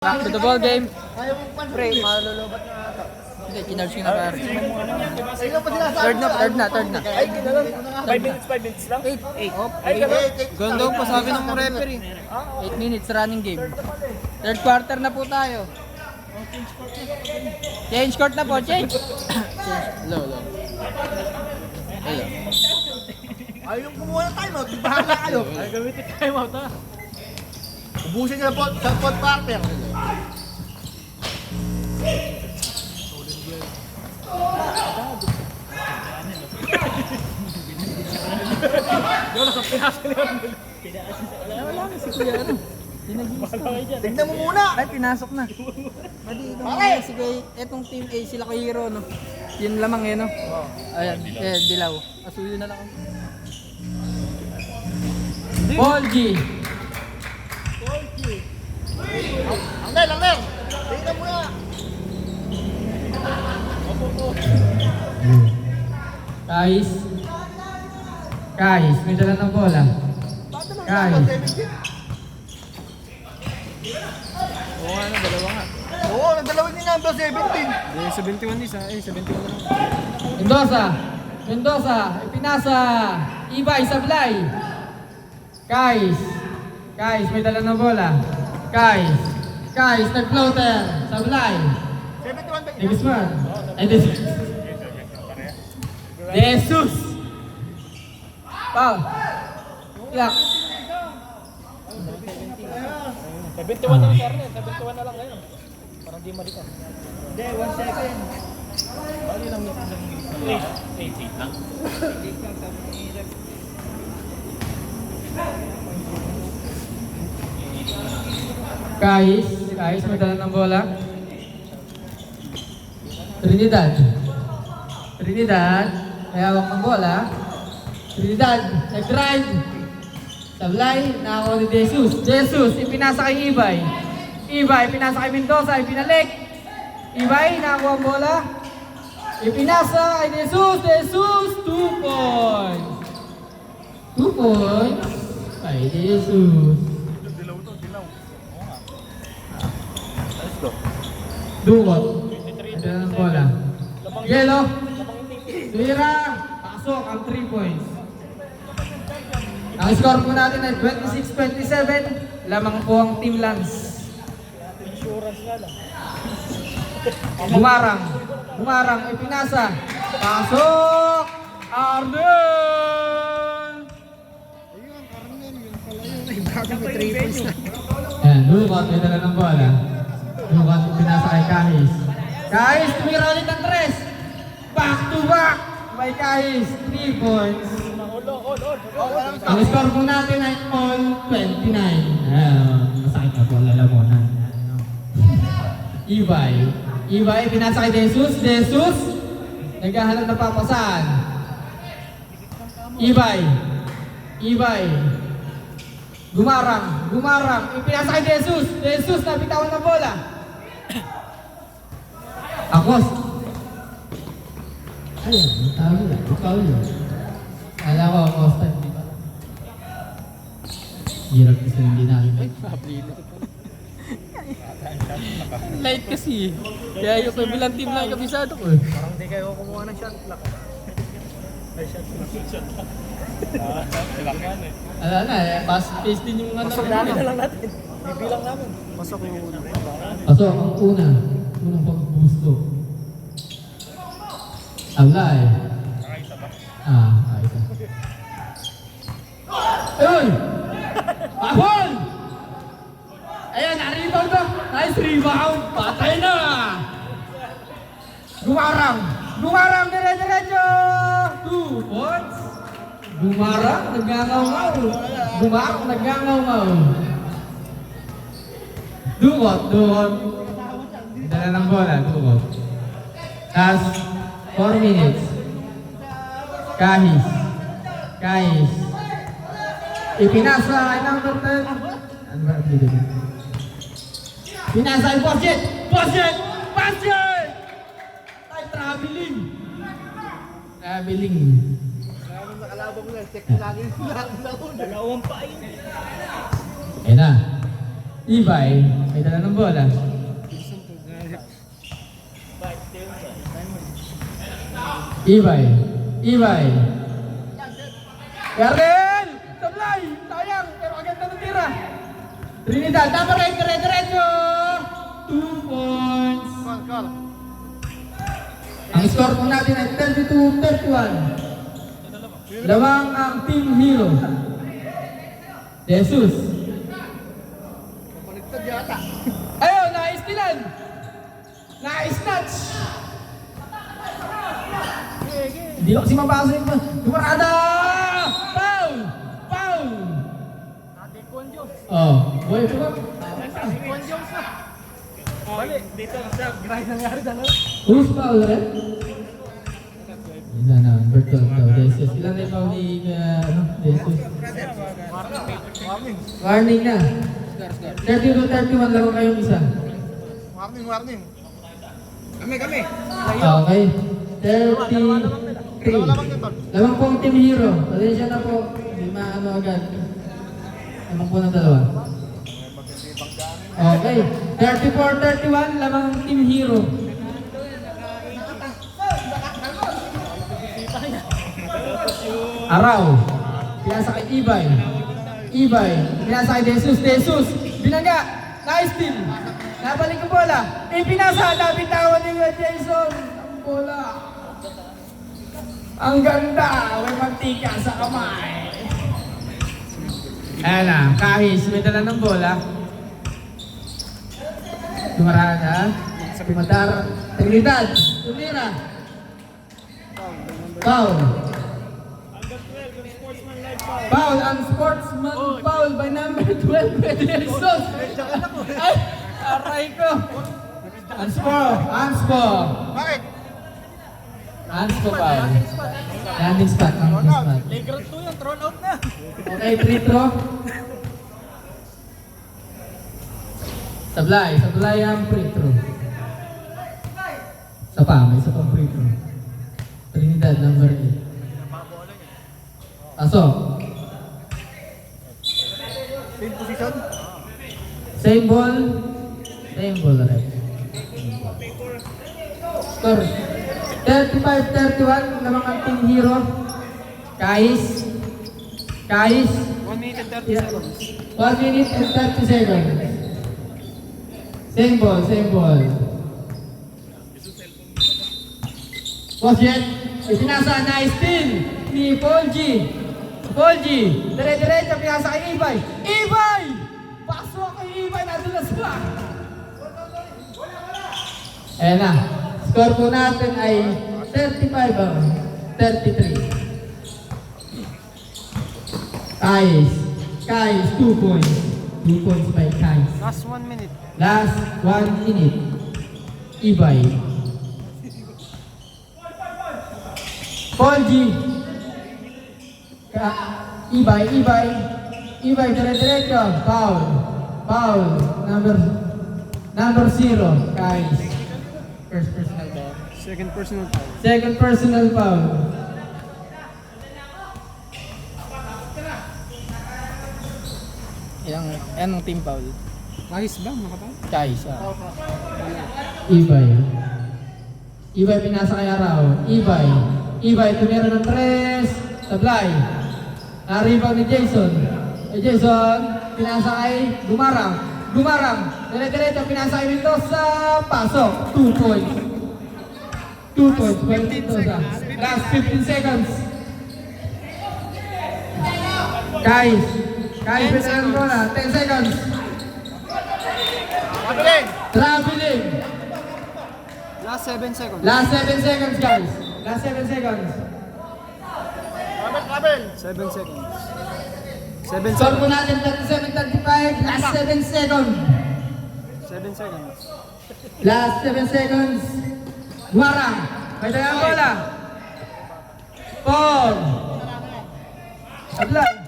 Back to the ball game. Pre, malulubat na ata. Hindi, kinarge yung nakar. Ayun pa sila sa Third na. Ay, ginalang. 5 minutes lang? 8. Ay, gano'n. Ganda pa sabi ng referee. 8 minutes running game. Third quarter na po tayo. Change court na po, change. Low. Hello. Ayun kumuha ng timeout. Bahala kayo. Ay, gamitin timeout ha. Ubusin niyo sa fourth quarter. Wala sa pinasa niya. Wala na si Kuya ano. Tignan mo muna. Ay, pinasok na. Pwede itong si Kuya, etong team A, sila kay Hero, no? Yun lamang eh, no? Ayan, dilaw. Asuyo na lang ako. Paul G. Angel. Tignan mo na. Guys, may dala ng bola. Guys. Oo nga, dalawa nga. Oo, nagdalawin ni number 17. 71 isa, 71 na lang. Mendoza, ipinasa. Ibay, Sablay. Guys, may dala ng bola. Guys, nag-floater. Sablay. 71 ba? Negisman. Ay, Jesus. Pau. Ilak. 71 na lang, sir. 71 na lang ngayon. Parang di malikan. Hindi, 1 second. Bali lang 8 lang. Guys, may dala ng bola. Trinidad, may hawak ng bola. Trinidad, nag-drive. Sablay, nakakuha ni Jesus, ipinasa kay Ibay. Ipinasa kay Mendoza, ipinalik. Ibay, nakakuha ang bola. Ipinasa kay Jesus, 2 points. 2 points kay Jesus. Duwot. Ito ng bola. Yelo. Tuwira. Pasok ang 3 points. Ang score po natin ay 26-27. Lamang po ang Team Lance. Insurance nga lang. Bumarang. Ipinasa. Pasok. Arnel. Ayun, Arnel. Yun pala yun. Ay, bago may 3 points na. Ayan, Duwot. May dala ng bola. Duwot. Ipinasa kay Kahis. Tumira ulit ng 3. Back to back. May Kahis. 3 points. Ang score po natin ay all 29. Masakit na po ang lalamunan. Ibay, pinasa kay Jesus. Naghahanap ng papasaan. Ibay. Gumarang. Ipinasa kay Jesus, nabitawan ng bola. Akos. Ayun, ikaw yun. Alam ko, Costa, di ba? Hirap kasi hindi namin. Light kasi. Kaya yung kabilang team lang kabisado ko. Parang di kayo kumuha ng shot clock. Ay, shot clock. Ala na pass pace din yung ano. Pasok namin na lang natin. Bibilang namin. Pasok yung una. Pasok ang unang pag-busto. Alay. Ayos. Ayun! Ahon! Ayan, na-rebound na. Nice rebound. Patay na! Gumarang, dire-diretso! 2 points. Gumarang, nagngangaw-ngaw. Duwot. Dala ng bola, Duwot. Last 4 minutes. Kahis. Ipinasa ay number 10. Ano ba? Pinasa ay Posjet! Ay, traveling. Maraming nakalabang lang. Check lagi. Dalawang pa yun. Ayun na. Ibay, may dala ng bola. Ibay. Ibay. Garden! Sablay! Sayang! Pero agad na tira. Trinidad, tama rin, dire-diretso! 2 points. Ang score po natin ay 32-31. Lawang ang Team Hero. Jesus. Ayun, na-istilan. Na-snatch. Hindi ako si mabasa yung dumarada! Foul! Foul! Oh, boy, ito ba? Balik, dito sa grind nangyari na. Who's foul rin? Ilan na, virtual daw, Jesus. Ilan na yung foul ni, Jesus? Warning na. 32-31 lang kayong isa. Warning. Kami. Okay. 33. Lamang po ang Team Hero. Pasensya na po. Hindi maano agad. Lamang po ng dalawa. Okay. 34-31. Lamang ang Team Hero. Araw. Pinasa kay Ibay. Ibay. Pinasa kay Jesus. Binangga. Nice team. Nabalik ang bola. Ipinasa. Nabitawan ni Jason. Ang bola. Ang ganda. May mantika sa kamay. Ayan na. Kahis. May dala ng bola. Tumarada. Tumatar. Trinidad. Tumira. Foul. Foul. Unsportsman foul by number 12. Jesus. Ay! Aray ko. Anspo. Bakit? Anspo foul. Landing spot. Flagrant 2 yung thrown out na. Okay, free throw. Sablay ang free throw. May isa pang free throw. Trinidad, number 8. Pasok. Same position? Same ball right. Score. 35-31, lamang ang Team Hero. Kais. 1 minute and 30 seconds. 1 minute and 30 seconds. Same ball. Was yet, isinasa nice steal ni Paul G. Dire-diretso, pinasa kay Ibay! Pasok kay Ibay, nadulas pa! Ayan na. Score po natin ay 35-33. Kais, 2 points. 2 points by Kais. Last 1 minute. Last 1 minute. Ibay. Paul G. Ibay, dire-diretso. Foul. Number 0. Kais. First personal foul. Second personal foul. Yan ang team foul. Nice ba? Makapal? Kais. Ibay pinasa kay Araw. Ibay tumira ng 3. Sablay. Naribaw ni Jason. Pinasa kay Gumarang. Dire-diretso, pinasa kay Mendoza. Pasok. 2 points. 2 points. 15 seconds. Last 15 seconds. Kais, pinasa ko na. 10 seconds. Traveling. Last 7 seconds. Last 7 seconds, guys. Last 7 seconds. 7 seconds. Score po natin 37-35. Last 7 seconds. 7 seconds. Last 7 seconds. Gumarang. May dalang bola. Paul. Sablay.